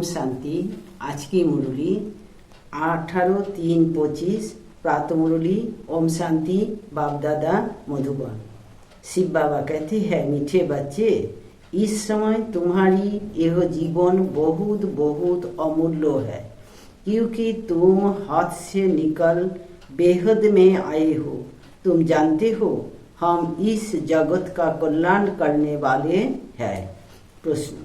শান্তি। আজকে মুরলী 18/3/25 प्रातः मुरली। ओम शांति। बाप दादा मधुबन। शिव बाबा कहते हैं, मीठे बच्चे, इस समय तुम्हारी यह जीवन बहुत बहुत अमूल्य है, क्योंकि तुम हाथ से निकल बेहद में आए हो। तुम जानते हो हम इस जगत का कल्याण करने वाले हैं। प्रश्न,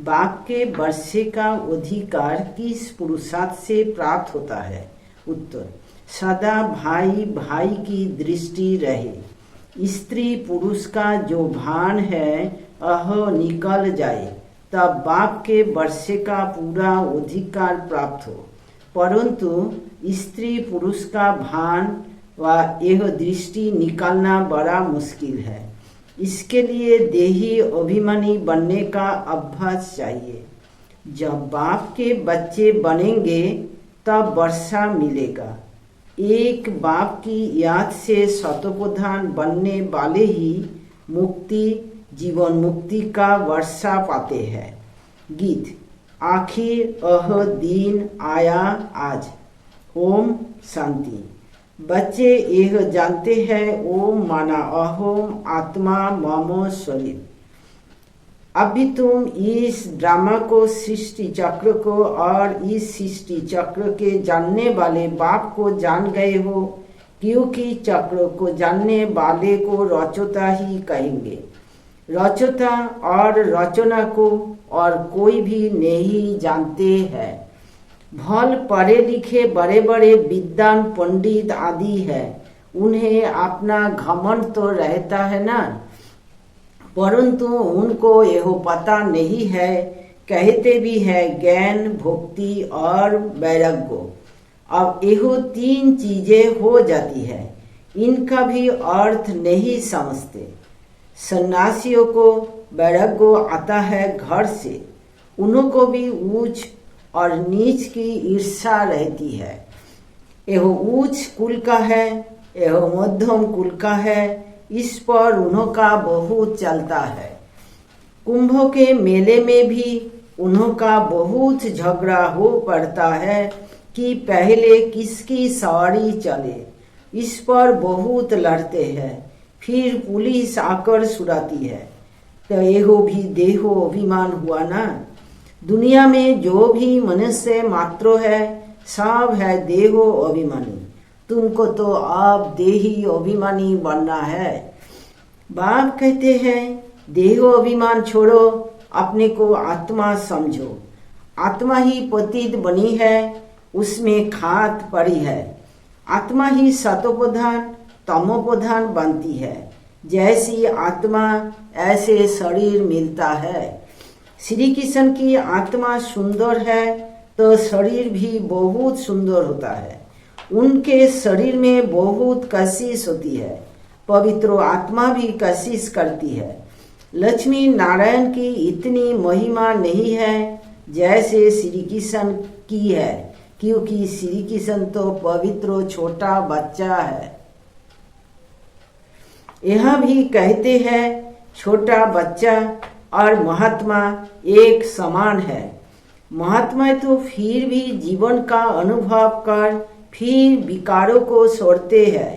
बाप के वर्षे का अधिकार किस पुरुषार्थ से प्राप्त होता है? उत्तर, सदा भाई भाई की दृष्टि रहे। स्त्री पुरुष का जो भान है वह निकल जाए, तब बाप के वर्षे का पूरा अधिकार प्राप्त हो। परंतु स्त्री पुरुष का भान व यह दृष्टि निकालना बड़ा मुश्किल है। इसके लिए देही अभिमानी बनने का अभ्यास चाहिए। जब बाप के बच्चे बनेंगे तब वर्षा मिलेगा। एक बाप की याद से शतप्रधान बनने वाले ही मुक्ति, जीवन मुक्ति का वर्षा पाते हैं। गीत। आखिर यह दिन आया आज। ओम शांति। बच्चे यह जानते हैं, ओम माना अहम आत्मा मम शरीर। अभी तुम इस ड्रामा को, सृष्टि चक्र को और इस सृष्टि चक्र के जानने वाले बाप को जान गए हो, क्योंकि चक्र को जानने वाले को रचोता ही कहेंगे। रचोता और रचना को और कोई भी नहीं जानते हैं। भल पढ़े लिखे बड़े बड़े विद्वान पंडित आदि है, उन्हें अपना घमंड तो रहता है ना, परंतु उनको यह पता नहीं है। कहते भी है ज्ञान, भक्ति और वैराग्य। अब यह तीन चीजें हो जाती है, इनका भी अर्थ नहीं समझते। सन्यासियों को वैराग्य आता है घर से, उनको भी ऊंच और नीच की ईर्ष्या रहती है। यह ऊंच कुल का है, यह मध्यम कुल का है, इस पर उन्होंका बहुत चलता है। कुंभ के मेले में भी उन्होंका बहुत झगड़ा हो पड़ता है कि पहले किसकी सवारी चले। इस पर बहुत लड़ते हैं, फिर पुलिस आकर छुड़ाती है। तो यह भी देहो अभिमान हुआ ना। दुनिया में जो भी मनुष्य मात्र है, सब है देहो अभिमानी। तुमको तो अब देही अभिमानी बनना है। बाप कहते हैं, देहो अभिमान छोड़ो, अपने को आत्मा समझो। आत्मा ही पतित बनी है, उसमें खाद पड़ी है। आत्मा ही सतोप्रधान तमोप्रधान बनती है। जैसी आत्मा ऐसे शरीर मिलता है। श्री कृष्ण की आत्मा सुंदर है तो शरीर भी बहुत सुंदर होता है। उनके शरीर में बहुत कशिश होती है। पवित्र आत्मा भी कशिश करती है। लक्ष्मी नारायण की इतनी महिमा नहीं है जैसे श्री कृष्ण की है, क्योंकि श्री कृष्ण तो पवित्र छोटा बच्चा है। यह भी कहते हैं, छोटा बच्चा और महात्मा एक समान है। महात्मा तो फिर भी जीवन का अनुभव कर फिर विकारों को छोड़ते हैं।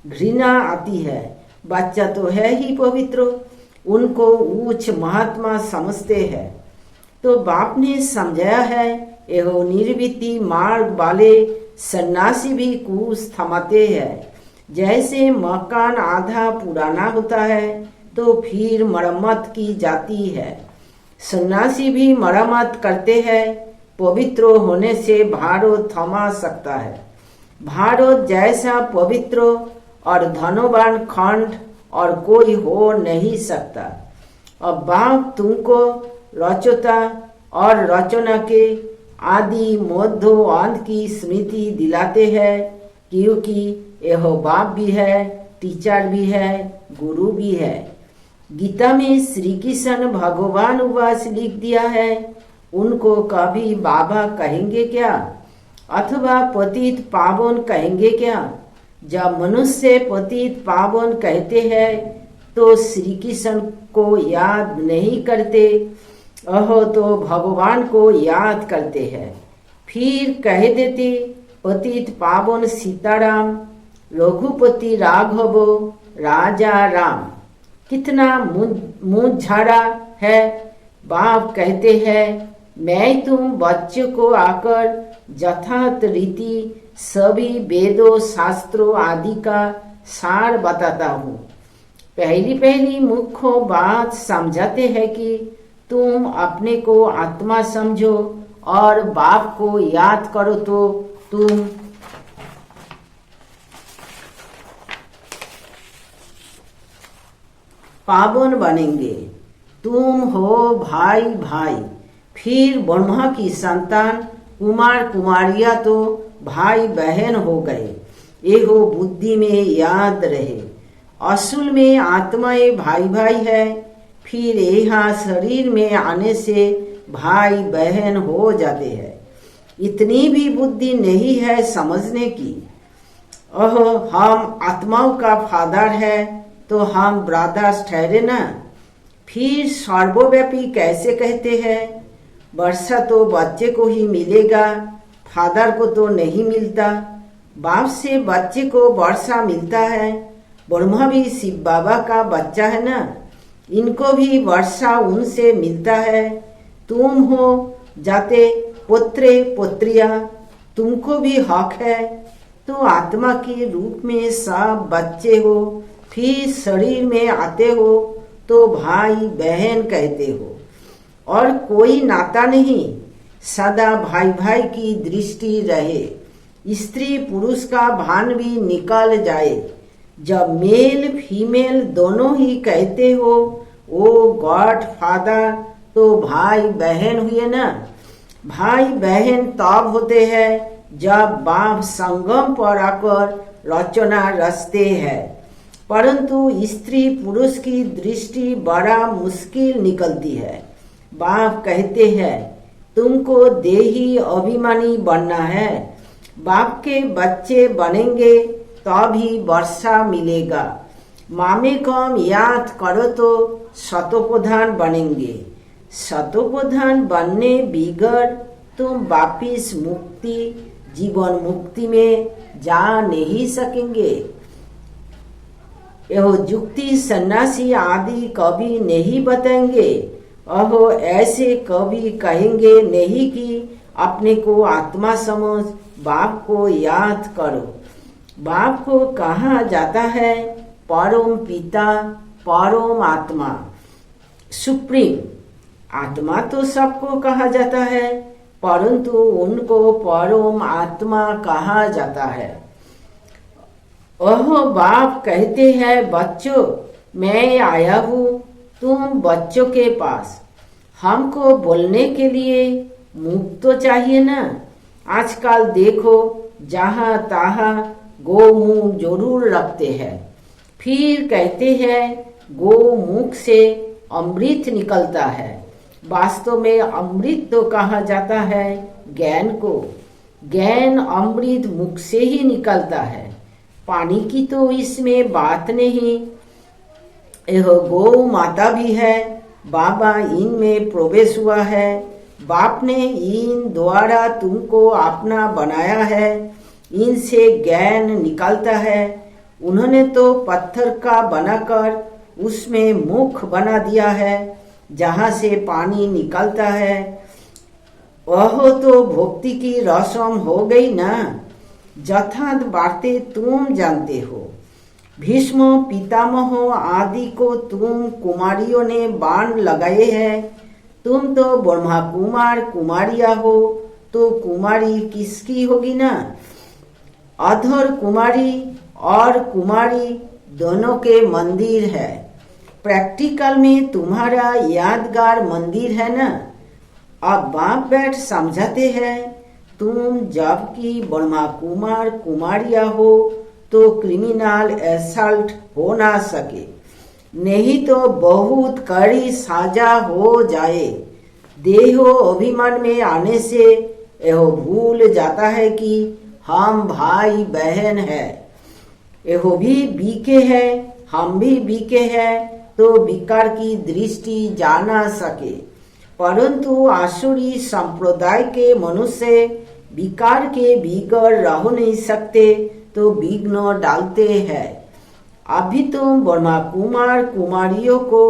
घृणा आती है। बच्चा तो है ही पवित्र, उनको उच्च महात्मा समझते हैं। तो बाप ने समझाया है, यह निर्वृत्ति मार्ग वाले सन्यासी भी कुछ थमाते हैं। जैसे मकान आधा पुराना होता है तो फिर मरम्मत की जाती है, सन्यासी भी मरम्मत करते हैं। पवित्र होने से भारत थमा सकता है। भारत जैसा पवित्र और धनवान खंड और कोई हो नहीं सकता। अब बाप तुमको रचोता और रचना के आदि मध्य अंत की स्मृति दिलाते हैं, क्योंकि यह बाप भी है, टीचर भी है, गुरु भी है। गीता में श्री कृष्ण भगवान उवाच लिख दिया है, उनको कभी बाबा कहेंगे क्या, अथवा पतित पावन कहेंगे क्या? जब मनुष्य पतित पावन कहते हैं तो श्री कृष्ण को याद नहीं करते। अहो तो भगवान को याद करते हैं, फिर कह देते पतित पावन सीताराम, रघुपति राघव राजा राम। कितना मुंह झाड़ा है। बाप कहते हैं मैं तुम बच्चों को आकर यथार्थ रीति सभी वेदों शास्त्रों आदि का सार बताता हूँ। पहली पहली मुख्य बात समझाते हैं कि तुम अपने को आत्मा समझो और बाप को याद करो तो तुम पावन बनेंगे। तुम हो भाई भाई, फिर ब्रह्मा की संतान कुमार कुमारियां तो भाई बहन हो गए। एहो बुद्धि में याद रहे, असल में आत्माएं भाई भाई है, फिर यहाँ शरीर में आने से भाई बहन हो जाते हैं। इतनी भी बुद्धि नहीं है समझने की। हम आत्माओं का फादर है तो हम ब्रदर्स ठहरे ना। फिर सर्वव्यापी कैसे कहते हैं? वर्षा तो बच्चे को ही मिलेगा, फादर को तो नहीं मिलता। बाप से बच्चे को वर्षा मिलता है। ब्रह्मा भी शिव बाबा का बच्चा है ना, इनको भी वर्षा उनसे मिलता है। तुम हो जाते पुत्रे पुत्रिया, तुमको भी हक है। तो आत्मा के रूप में सब बच्चे हो, फिर शरीर में आते हो तो भाई बहन कहते हो, और कोई नाता नहीं। सदा भाई भाई की दृष्टि रहे, स्त्री पुरुष का भान भी निकल जाए। जब मेल फीमेल दोनों ही कहते हो ओ गॉड फादर, तो भाई बहन हुए ना। भाई बहन तब होते हैं जब बाप संगम पर आकर रचना रचते हैं, परंतु स्त्री पुरुष की दृष्टि बड़ा मुश्किल निकलती है। बाप कहते हैं तुमको देही अभिमानी बनना है। बाप के बच्चे बनेंगे तभी वर्षा मिलेगा। मामे कम याद करो तो शतोप्रधान बनेंगे। शतोप्रधान बनने बिगड़ तुम वापिस मुक्ति जीवन मुक्ति में जा नहीं सकेंगे। यह जुक्ति सन्यासी आदि कभी नहीं बताएंगे। अहो ऐसे कभी कहेंगे नहीं कि अपने को आत्मा समझ, बाप को याद करो। बाप को कहा जाता है परम पिता, परम आत्मा, सुप्रीम। आत्मा तो सबको कहा जाता है, परंतु उनको परम आत्मा कहा जाता है। ओह बाप कहते हैं बच्चों मैं आया हूँ तुम बच्चों के पास। हमको बोलने के लिए मुख तो चाहिए ना। आजकल देखो जहाँ तहाँ गोमुख जरूर रखते हैं, फिर कहते हैं गोमुख से अमृत निकलता है। वास्तव में अमृत तो कहा जाता है ज्ञान को। ज्ञान अमृत मुख से ही निकलता है, पानी की तो इसमें बात नहीं। यह गौ माता भी है, बाबा इनमें प्रवेश हुआ है। बाप ने इन द्वारा तुमको अपना बनाया है, इनसे ज्ञान निकलता है। उन्होंने तो पत्थर का बनाकर उसमें मुख बना दिया है जहाँ से पानी निकलता है। वह तो भक्ति की रस्म हो गई ना। यथार्थ बातें तुम जानते हो। भीष्म पितामह आदि को तुम कुमारियों ने बाण लगाए हैं। तुम तो ब्रह्मा कुमार कुमारिया हो, तो कुमारी किसकी होगी ना। अधर कुमारी और कुमारी दोनों के मंदिर है। प्रैक्टिकल में तुम्हारा यादगार मंदिर है ना। अब बाप बैठ समझाते हैं तुम जबकि ब्रह्मा कुमार कुमारिया हो तो क्रिमिनल असल्ट हो ना सके, नहीं तो बहुत कड़ी सजा हो जाए। देहो अभिमान में आने से यह भूल जाता है कि हम भाई बहन है। यह भी बीके है, हम भी बीके हैं, तो विकार की दृष्टि जाना सके। परंतु आसुरी संप्रदाय के मनुष्य विकार के बिगड़ रह नहीं सकते तो विघ्न डालते हैं। अभी तुम ब्रह्मा कुमार कुमारियों को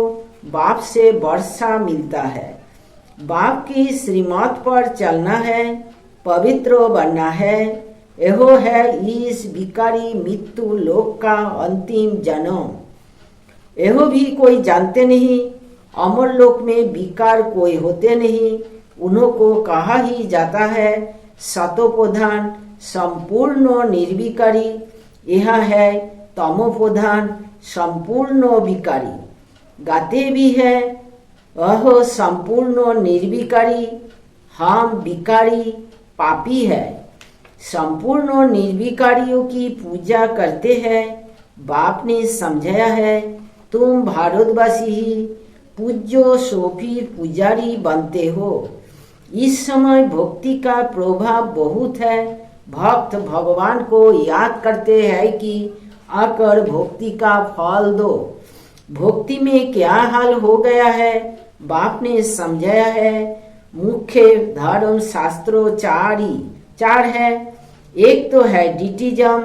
बाप से वर्षा मिलता है। बाप की श्रीमत पर चलना है, पवित्र बनना है। यहो है इस विकारी मृत्यु लोक का अंतिम जन्म। यहो भी कोई जानते नहीं। अमर लोक में विकार कोई होते नहीं। उन्हों को कहा ही जाता है सतोप्रधान संपूर्ण निर्विकारी। यह है तमोप्रधान संपूर्ण विकारी। गाते भी है वह संपूर्ण निर्विकारी, हम विकारी पापी है। संपूर्ण निर्विकारियों की पूजा करते हैं। बाप ने समझाया है तुम भारतवासी ही पूज्यो सोफी पुजारी बनते हो। इस समय भक्ति का प्रभाव बहुत है। भक्त भगवान को याद करते हैं कि आकर भक्ति का फल दो। भक्ति में क्या हाल हो गया है बाप ने समझाया है। मुख्य धर्म शास्त्रों चार है। एक तो है डिटिज्म,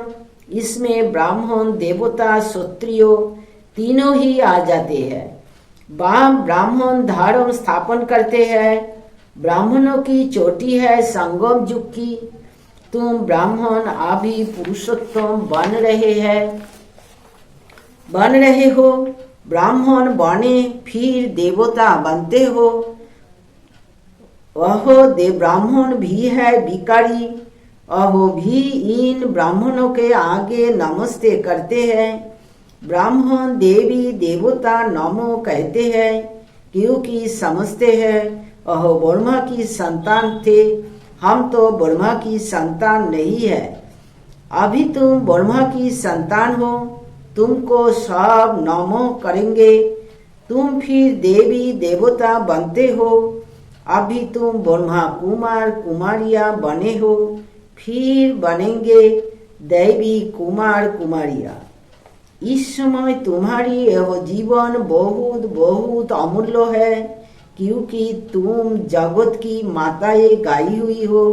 इसमें ब्राह्मण देवता क्षत्रियो तीनों ही आ जाते हैं। बाप ब्राह्मण धर्म स्थापन करते हैं। ब्राह्मणों की चोटी है संगम युग की। तुम ब्राह्मण अभी पुरुषोत्तम बन रहे हो। ब्राह्मण बने फिर देवता बनते हो। वह ब्राह्मण भी है विकारी। अहो भी इन ब्राह्मणों के आगे नमस्ते करते हैं। ब्राह्मण देवी देवता नमो कहते हैं क्योंकि समझते हैं अहो ब्रह्मा की संतान थे, हम तो ब्रह्मा की संतान नहीं है। अभी तुम ब्रह्मा की संतान हो, तुमको सब नमो करेंगे। तुम फिर देवी देवता बनते हो। अभी तुम ब्रह्मा कुमार कुमारिया बने हो, फिर बनेंगे देवी कुमार कुमारिया। इस समय तुम्हारी यह जीवन बहुत बहुत अमूल्य है क्योंकि तुम जगत की माताएं गाई हुई हो।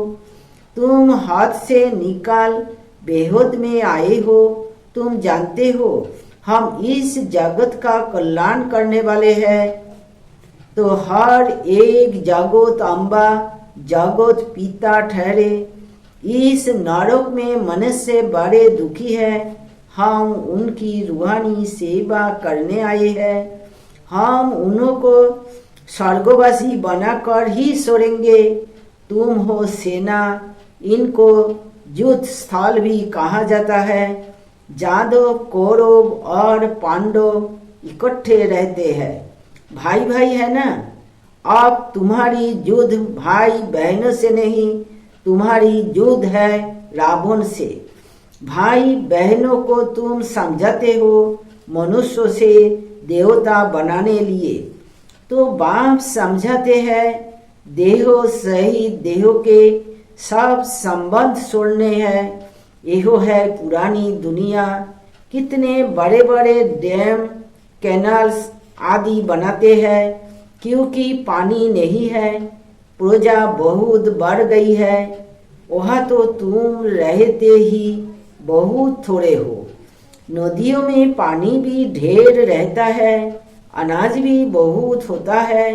तुम हाथ से निकाल बेहद में आए हो। तुम जानते हो हम इस जगत का कल्याण करने वाले हैं। तो हर एक जगत अम्बा जगत पिता ठहरे। इस नरक में मनुष्य बड़े दुखी है। हम उनकी रूहानी सेवा करने आए हैं। हम उन्हों को स्वर्गवासी बनाकर ही छोड़ेंगे। तुम हो सेना, इनको युद्ध स्थल भी कहा जाता है। जादव कौरव और पांडव इकट्ठे रहते हैं, भाई भाई है ना। अब तुम्हारी युद्ध भाई बहनों से नहीं, तुम्हारी युद्ध है रावण से। भाई बहनों को तुम समझाते हो मनुष्यों से देवता बनाने लिए। तो बाप समझाते हैं देहो सहित देहो के सब संबंध छोड़ने हैं। यहो है पुरानी दुनिया। कितने बड़े बड़े डैम कैनाल्स आदि बनाते हैं क्योंकि पानी नहीं है। प्रजा बहुत बढ़ गई है। वहाँ तो तुम रहते ही बहुत थोड़े हो। नदियों में पानी भी ढेर रहता है, अनाज भी बहुत होता है।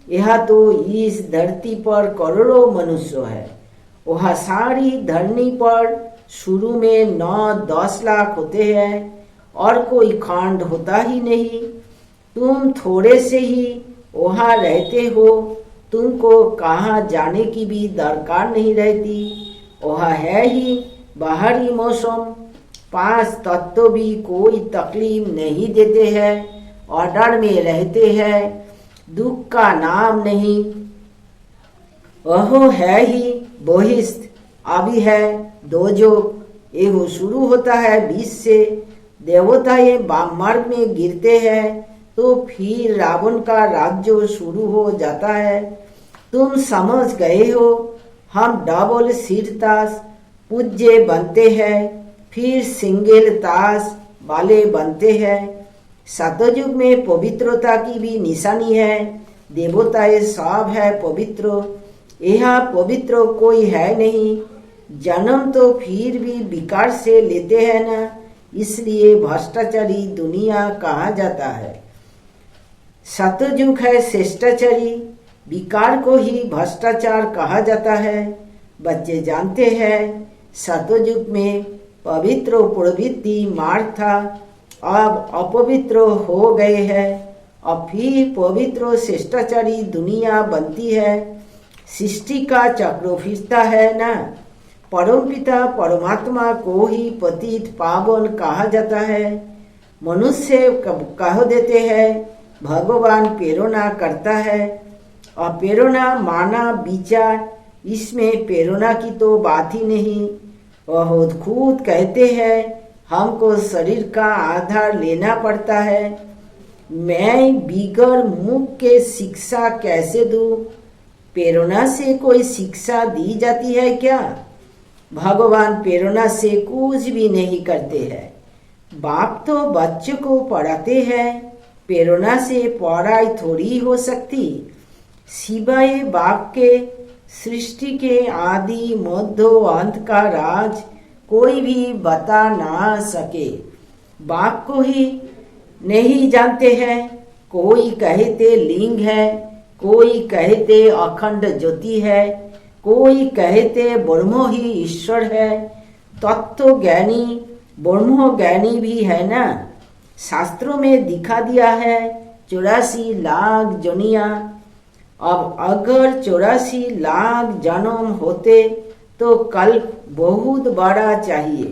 यहाँ तो इस धरती पर करोड़ों मनुष्य है। वहाँ सारी धरनी पर शुरू में 9-10 लाख होते हैं और कोई खंड होता ही नहीं। तुम थोड़े से ही वहाँ रहते हो। तुमको कहाँ जाने की भी दरकार नहीं रहती। वहाँ है ही बाहरी मौसम। 5 तत्व भी कोई तकलीफ नहीं देते हैं, ऑर्डर में रहते हैं, दुख का नाम नहीं। वह है ही बोहिस्त। अभी है दोजोग। एहो शुरू होता है 20 से। देवता ये मार्ग में गिरते हैं तो फिर रावण का राज्य शुरू हो जाता है। तुम समझ गए हो। हम डबल सिर ताश पूज्य बनते हैं, फिर सिंगल ताश वाले बनते हैं। सतयुग में पवित्रता की भी निशानी है। देवताएं सब है पवित्र, यहाँ पवित्र कोई है नहीं। जन्म तो फिर भी विकार से लेते हैं ना, इसलिए भ्रष्टाचारी दुनिया कहा जाता है। सतयुग है श्रेष्ठाचारी, विकार को ही भ्रष्टाचार कहा जाता है। बच्चे जानते हैं सतयुग में पवित्र प्रवृत्ति मार्ग था, अब अपवित्र हो गए हैं। अब फिर पवित्र श्रेष्ठाचारी दुनिया बनती है। सृष्टि का चक्र फिरता है ना। परमपिता परमात्मा को ही पतित पावन कहा जाता है। मनुष्य कह देते हैं भगवान प्रेरणा करता है, और प्रेरणा माना विचार, इसमें प्रेरणा की तो बात ही नहीं। वह खुद कहते हैं हमको शरीर का आधार लेना पड़ता है। मैं बिगर मुख के शिक्षा कैसे दूं? प्रेरणा से कोई शिक्षा दी जाती है क्या? भगवान प्रेरणा से कुछ भी नहीं करते हैं। बाप तो बच्चों को पढ़ाते हैं, प्रेरणा से पढ़ाई थोड़ी हो सकती। सिवाय बाप के सृष्टि के आदि मध्य अंत का राज कोई भी बता ना सके। बाप को ही नहीं जानते हैं। कोई कहते लिंग है, कोई कहते अखंड ज्योति है, कोई कहते ब्रह्म ही ईश्वर है। तत्व ज्ञानी ब्रह्म ज्ञानी भी है ना। शास्त्रों में दिखा दिया है 84 लाख जनिया। अब अगर 84 लाख जन्म होते तो कल्प बहुत बड़ा चाहिए,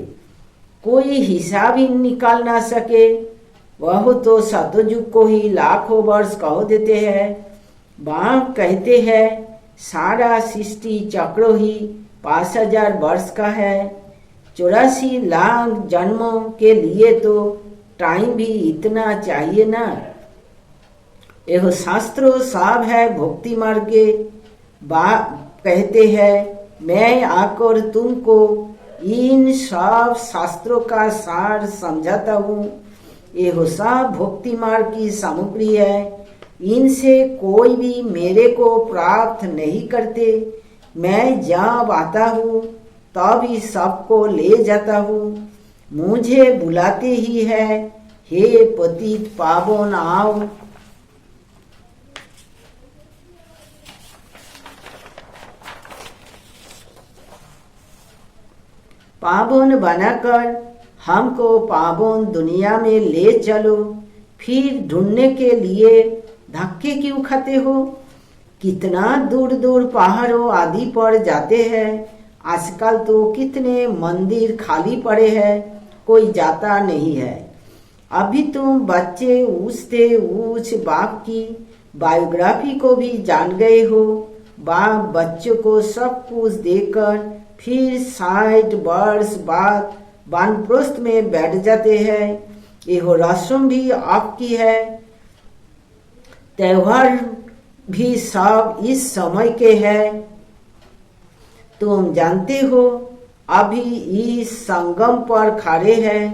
कोई हिसाब ही निकाल ना सके। वह तो सतयुग को ही लाखों वर्ष कह देते हैं। बाप कहते हैं सारा सृष्टि चक्र ही 5000 वर्ष का है। 84 लाख जन्मों के लिए तो टाइम भी इतना चाहिए ना। यह शास्त्रों साब है भक्ति मार्ग के। बाप कहते हैं मैं आकर तुमको इन सब शास्त्रों का सार समझाता हूँ। यह सब भक्ति मार्ग की सामग्री है। इनसे कोई भी मेरे को प्राप्त नहीं करते। मैं जब आता हूँ तभी सबको ले जाता हूँ। मुझे बुलाते ही है, हे पतित पावन आओ। पावन बनाकर हमको पावन दुनिया में ले चलो। फिर ढूंढने के लिए धक्के क्यों खाते हो? कितना दूर दूर पहाड़ों आदि पर जाते हैं। आजकल तो कितने मंदिर खाली पड़े हैं, कोई जाता नहीं है। अभी तुम बच्चे ऊँचते ऊँच बाप की बायोग्राफी को भी जान गए हो। बाप बच्चों को सब कुछ देकर फिर 60 वर्ष बाद वानप्रस्थ में बैठ जाते हैं। यह रस्म भी आपकी है। त्योहार भी सब इस समय के हैं। तुम जानते हो अभी इस संगम पर खड़े हैं।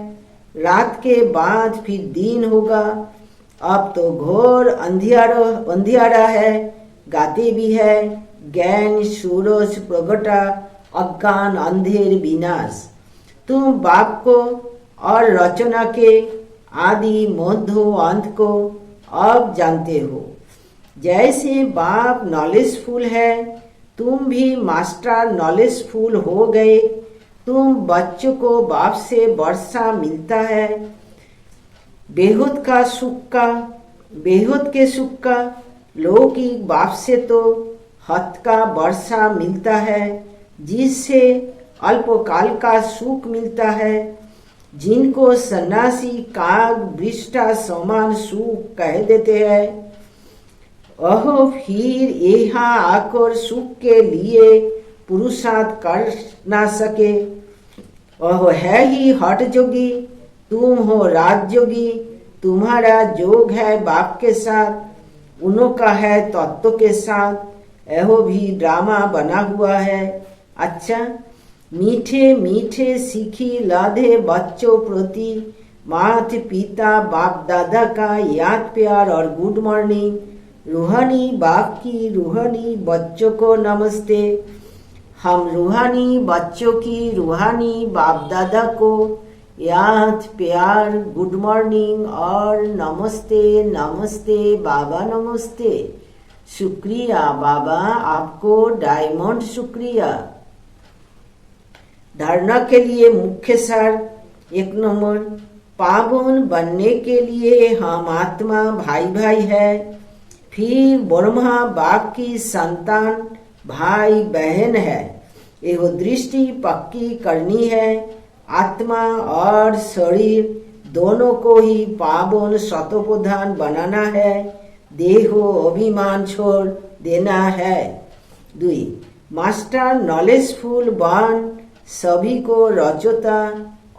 रात के बाद फिर दिन होगा। अब तो घोर अंधियारा है। गाते भी है ज्ञान सूरज प्रगटा, अज्ञान अंधेर विनाश। तुम बाप को और रचना के आदि मध्य अंत को अब जानते हो। जैसे बाप नॉलेजफुल है, तुम भी मास्टर नॉलेजफुल हो गए। तुम बच्चों को बाप से वर्षा मिलता है, बेहद के सुख का। लौकिक बाप से तो हत का वर्षा मिलता है, जिससे अल्पकाल का सुख मिलता है। जिनको सन्यासी काग वृष्टा समान सुख कह देते हैं, वह फिर यहाँ आकर सुख के लिए पुरुषार्थ कर ना सके। वह है ही हठ जोगी, तुम हो राजयोगी। तुम्हारा जोग है बाप के साथ, उनका है तत्व के साथ। यह भी ड्रामा बना हुआ है। अच्छा, मीठे मीठे सीखी लाधे बच्चों प्रति माता पिता बाप दादा का याद प्यार और गुड मॉर्निंग। रूहानी बाप की रूहानी बच्चों को नमस्ते। हम रूहानी बच्चों की रूहानी बाप दादा को याद प्यार गुड मॉर्निंग और नमस्ते नमस्ते बाबा नमस्ते। शुक्रिया बाबा, आपको डायमंड शुक्रिया। धारणा के लिए मुख्य सार 1 नंबर, पावन बनने के लिए हम आत्मा भाई भाई है, फिर ब्रह्मा बाप की संतान भाई बहन है। यह दृष्टि पक्की करनी है। आत्मा और शरीर दोनों को ही पावन शतप्रधान बनाना है। देहो अभिमान छोड़ देना है। 2, मास्टर नॉलेजफुल बन सभी को रचता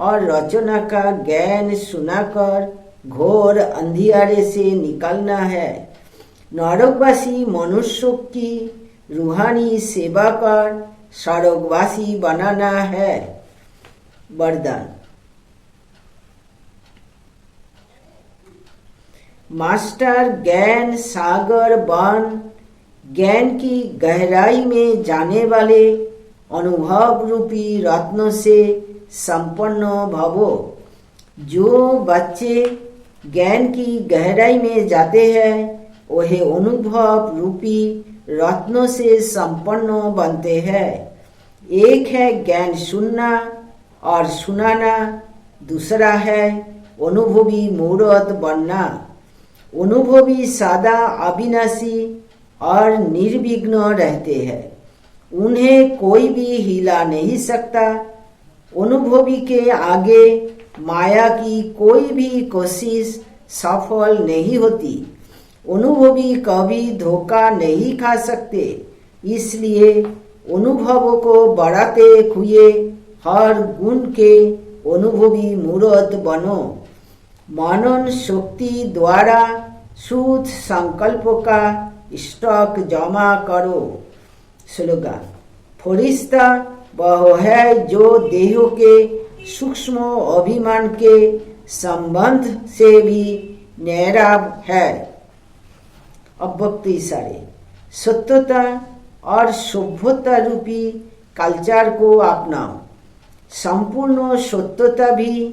और रचना का ज्ञान सुनाकर घोर अंधियारे से निकलना है। नरकवासी मनुष्यों की रूहानी सेवा कर स्वर्गवासी बनाना है। वरदान, मास्टर ज्ञान सागर बन ज्ञान की गहराई में जाने वाले अनुभव रूपी रत्नों से संपन्न भवो। जो बच्चे ज्ञान की गहराई में जाते हैं वह अनुभव रूपी रत्नों से संपन्न बनते हैं। एक है ज्ञान सुनना और सुनाना, दूसरा है अनुभवी मूर्त बनना। अनुभवी सदा अविनाशी और निर्विघ्न रहते हैं, उन्हें कोई भी हिला नहीं सकता। अनुभवी के आगे माया की कोई भी कोशिश सफल नहीं होती। अनुभवी कभी धोखा नहीं खा सकते। इसलिए अनुभवों को बढ़ाते हुए हर गुण के अनुभवी मूर्त बनो। मनन शक्ति द्वारा शुद्ध संकल्पों का स्टॉक जमा करो। स्लोगन, फरिश्ता वह है जो देहों के सूक्ष्म अभिमान के संबंध से भी न्यारा है। अब वक्त इशारे, सत्यता और सभ्यता रूपी कल्चर को अपनाओ। संपूर्ण सत्यता भी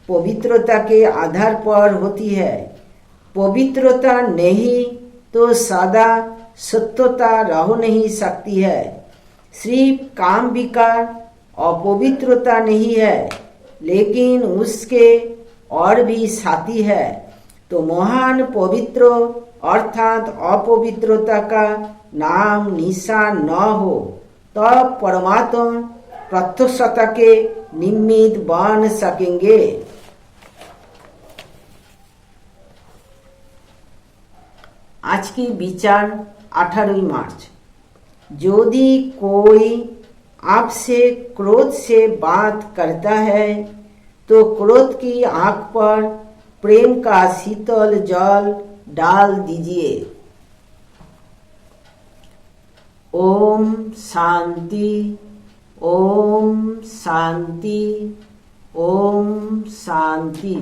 पवित्रता के आधार पर होती है। पवित्रता नहीं तो सदा सत्यता रह नहीं सकती है। सिर्फ काम विकार अपवित्रता नहीं है, लेकिन उसके और भी साथी है। तो महान पवित्र अर्थात अपवित्रता का नाम निशान न हो तब परमात्मा प्रत्यक्षता के निमित्त बन सकेंगे। आज की विचार 18 मार्च, यदि कोई आपसे क्रोध से बात करता है तो क्रोध की आंख पर प्रेम का शीतल जल डाल दीजिए। ओम शांति, ओम शांति, ओम शांति।